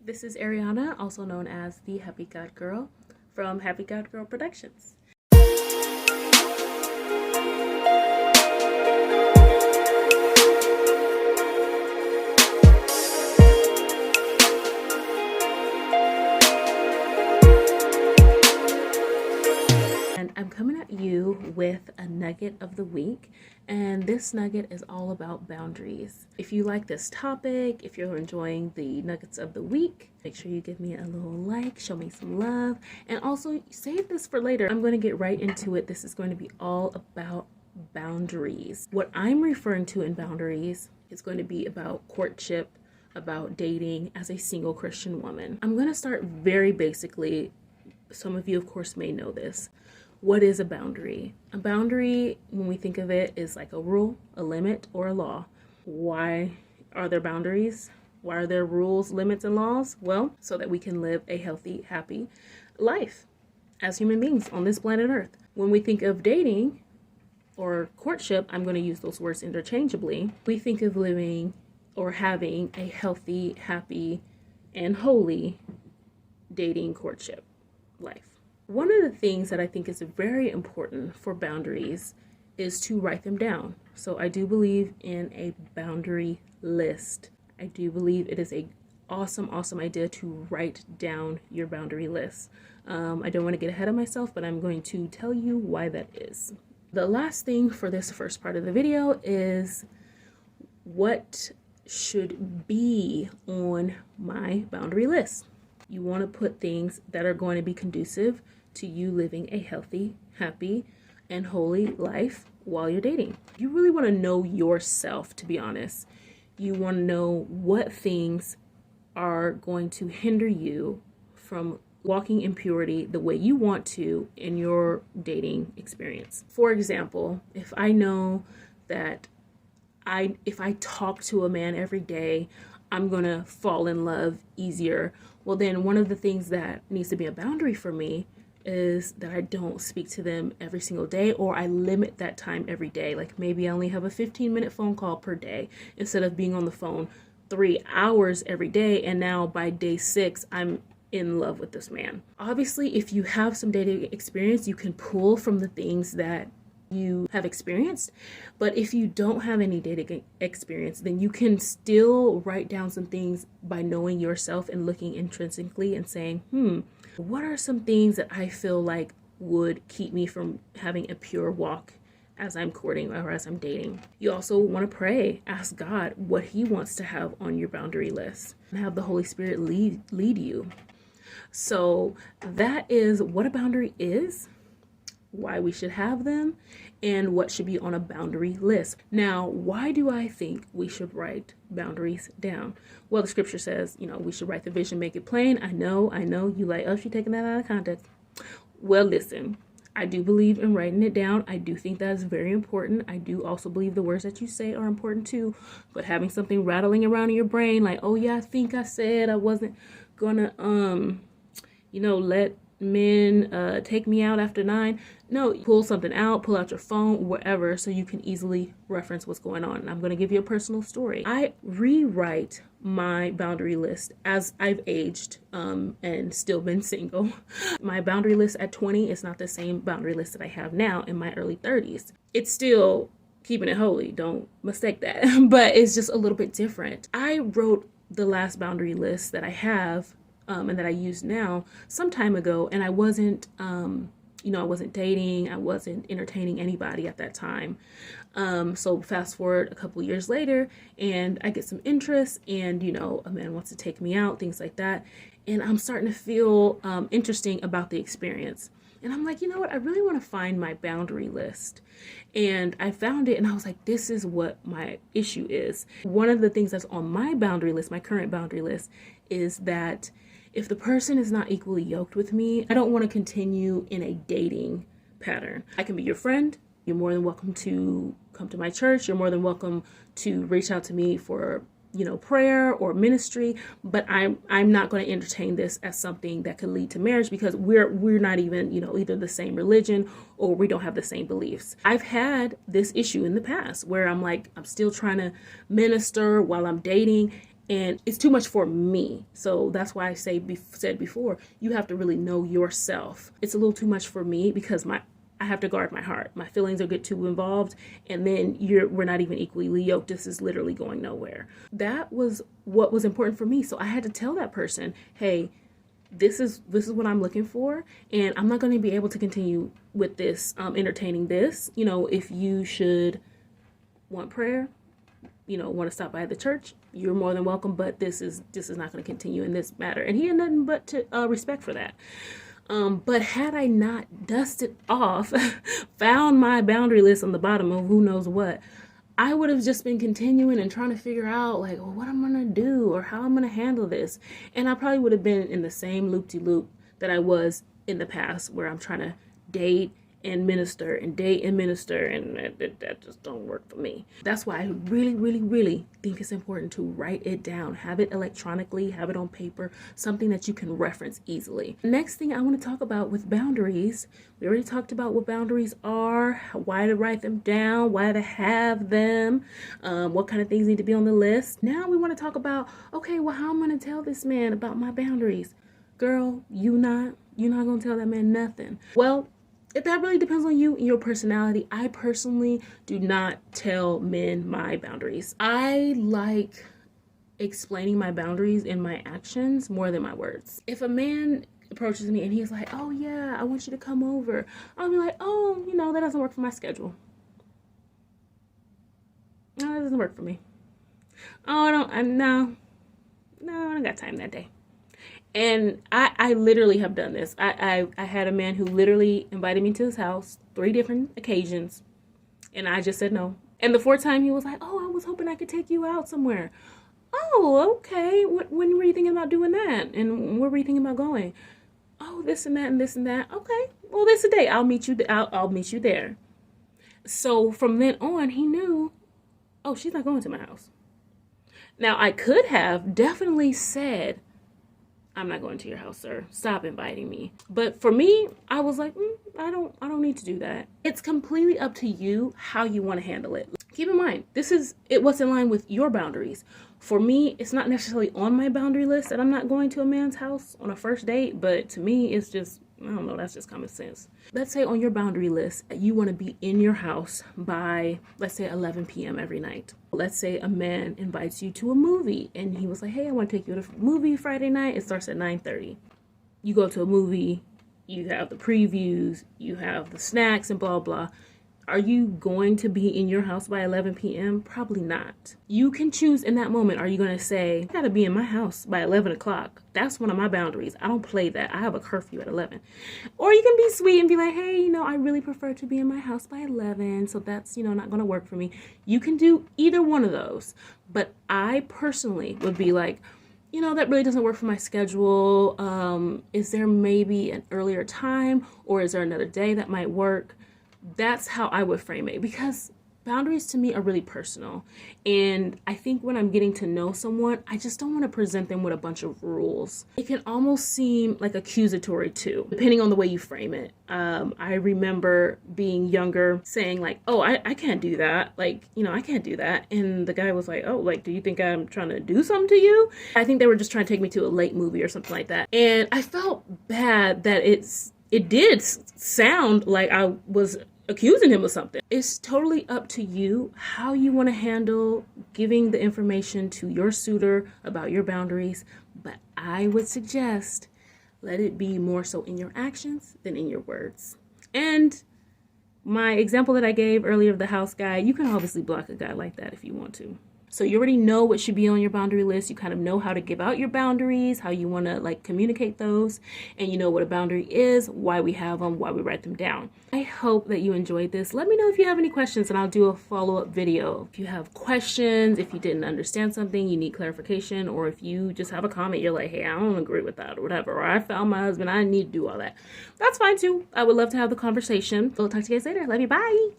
This is Ariana, also known as the Happy God Girl from Happy God Girl Productions. And I'm coming at you with a nugget of the week, and this nugget is all about boundaries. If you like this topic, if you're enjoying the nuggets of the week, make sure you give me a little like, show me some love, and also save this for later. I'm going to get right into it. This is going to be all about boundaries. What I'm referring to in boundaries is going to be about courtship, about dating as a single Christian woman. I'm going to start very basically. Some of you, of course, may know this. What is a boundary? A boundary, when we think of it, is like a rule, a limit, or a law. Why are there boundaries? Why are there rules, limits, and laws? Well, so that we can live a healthy, happy life as human beings on this planet Earth. When we think of dating or courtship, I'm going to use those words interchangeably. We think of living or having a healthy, happy, and holy dating courtship life. One of the things that I think is very important for boundaries is to write them down. So I do believe in a boundary list. I do believe it is a awesome idea to write down your boundary list. I don't want to get ahead of myself, but I'm going to tell you why that is. The last thing for this first part of the video is what should be on my boundary list. You want to put things that are going to be conducive to you living a healthy, happy, and holy life while you're dating. You really want to know yourself, to be honest. You want to know what things are going to hinder you from walking in purity the way you want to in your dating experience. For example, if I know that if I talk to a man every day, I'm going to fall in love easier. Well, then one of the things that needs to be a boundary for me is that I don't speak to them every single day, or I limit that time every day. Like maybe I only have a 15-minute phone call per day instead of being on the phone 3 hours every day. And now by day 6, I'm in love with this man. Obviously, if you have some dating experience, you can pull from the things that you have experienced. But if you don't have any dating experience, then you can still write down some things by knowing yourself and looking intrinsically and saying, what are some things that I feel like would keep me from having a pure walk as I'm courting or as I'm dating? You also want to pray, ask God what he wants to have on your boundary list, and have the Holy Spirit lead you. So that is what a boundary is, why we should have them, and what should be on a boundary list. Now, why do I think we should write boundaries down? Well, the scripture says, we should write the vision, make it plain. I know, you like, oh, she's taking that out of context. Well, listen, I do believe in writing it down. I do think that is very important. I do also believe the words that you say are important too, but having something rattling around in your brain like, oh yeah, I think I said I wasn't gonna, let men take me out after 9. No, pull something out, pull out your phone, whatever, so you can easily reference what's going on. And I'm going to give you a personal story. I rewrite my boundary list as I've aged and still been single. My boundary list at 20 is not the same boundary list that I have now in my early 30s. It's still keeping it holy, don't mistake that, but it's just a little bit different. I wrote the last boundary list that I have and that I use now some time ago, and I wasn't I wasn't dating, I wasn't entertaining anybody at that time. So fast forward a couple years later, and I get some interest, and a man wants to take me out, things like that, and I'm starting to feel interesting about the experience. And I'm like, you know what? I really want to find my boundary list. And I found it, and I was like, this is what my issue is. One of the things that's on my boundary list, my current boundary list, is that if the person is not equally yoked with me, I don't want to continue in a dating pattern. I can be your friend. You're more than welcome to come to my church. You're more than welcome to reach out to me for, prayer or ministry. But I'm not going to entertain this as something that could lead to marriage, because we're not even, either the same religion or we don't have the same beliefs. I've had this issue in the past where I'm like, I'm still trying to minister while I'm dating. and it's too much for me. So that's why I said before, you have to really know yourself. It's a little too much for me because I have to guard my heart. My feelings will get too involved, and then we're not even equally yoked. This is literally going nowhere. That was what was important for me. So I had to tell that person, hey, this is what I'm looking for, and I'm not going to be able to continue with this, entertaining this. You know, if you should want prayer, you know, want to stop by the church, you're more than welcome, but this is not going to continue in this matter. And he had nothing but respect for that. But had I not dusted off, found my boundary list on the bottom of who knows what, I would have just been continuing and trying to figure out like, well, what I'm going to do or how I'm going to handle this. And I probably would have been in the same loop-de-loop that I was in the past, where I'm trying to date and minister and date and minister, and that just don't work for me. That's why I really, really, really think it's important to write it down, have it electronically, have it on paper, something that you can reference easily. Next thing I want to talk about with boundaries, we already talked about what boundaries are, why to write them down, why to have them, what kind of things need to be on the list. Now we want to talk about, okay, well, how am I going to tell this man about my boundaries? Girl, you're not going to tell that man nothing. Well, that really depends on you and your personality. I personally do not tell men my boundaries. I like explaining my boundaries in my actions more than my words. If a man approaches me and he's like, oh yeah, I want you to come over, I'll be like, oh, you know, that doesn't work for my schedule. No, that doesn't work for me. Oh, no, I don't got time that day. And I literally have done this. I had a man who literally invited me to his house 3 different occasions, and I just said no. And the 4th time he was like, oh, I was hoping I could take you out somewhere. Oh, okay. When were you thinking about doing that? And where were you thinking about going? Oh, this and that and this and that. Okay. Well, this a day. I'll meet you there. So from then on, he knew, oh, she's not going to my house. Now, I could have definitely said, I'm not going to your house, sir. Stop inviting me. But for me, I was like, I don't need to do that. It's completely up to you how you want to handle it. Keep in mind, this is what's in line with your boundaries. For me, it's not necessarily on my boundary list that I'm not going to a man's house on a first date, but to me, it's just, I don't know, that's just common sense. Let's say on your boundary list, you want to be in your house by, let's say 11 p.m. every night. Let's say a man invites you to a movie and he was like, hey, I want to take you to a movie Friday night. It starts at 9:30. You go to a movie, you have the previews, you have the snacks and blah, blah. Are you going to be in your house by 11 p.m.? Probably not. You can choose in that moment. Are you going to say, I got to be in my house by 11 o'clock? That's one of my boundaries. I don't play that. I have a curfew at 11. Or you can be sweet and be like, hey, I really prefer to be in my house by 11. So that's, not going to work for me. You can do either one of those. But I personally would be like, that really doesn't work for my schedule. Is there maybe an earlier time, or is there another day that might work? That's how I would frame it, because boundaries to me are really personal. And I think when I'm getting to know someone, I just don't want to present them with a bunch of rules. It can almost seem like accusatory too, depending on the way you frame it. I remember being younger saying like, oh, I can't do that. Like, I can't do that. And the guy was like, oh, like, do you think I'm trying to do something to you? I think they were just trying to take me to a late movie or something like that. And I felt bad that it did sound like I was accusing him of something. It's totally up to you how you want to handle giving the information to your suitor about your boundaries. But I would suggest let it be more so in your actions than in your words. And my example that I gave earlier of the house guy, you can obviously block a guy like that if you want to. So you already know what should be on your boundary list. You kind of know how to give out your boundaries, how you want to communicate those, and you know what a boundary is, why we have them, why we write them down. I hope that you enjoyed this. Let me know if you have any questions and I'll do a follow-up video. If you have questions, if you didn't understand something, you need clarification, or if you just have a comment, you're like, hey, I don't agree with that or whatever, or I found my husband, I need to do all that. That's fine too. I would love to have the conversation. I'll talk to you guys later. Love you. Bye.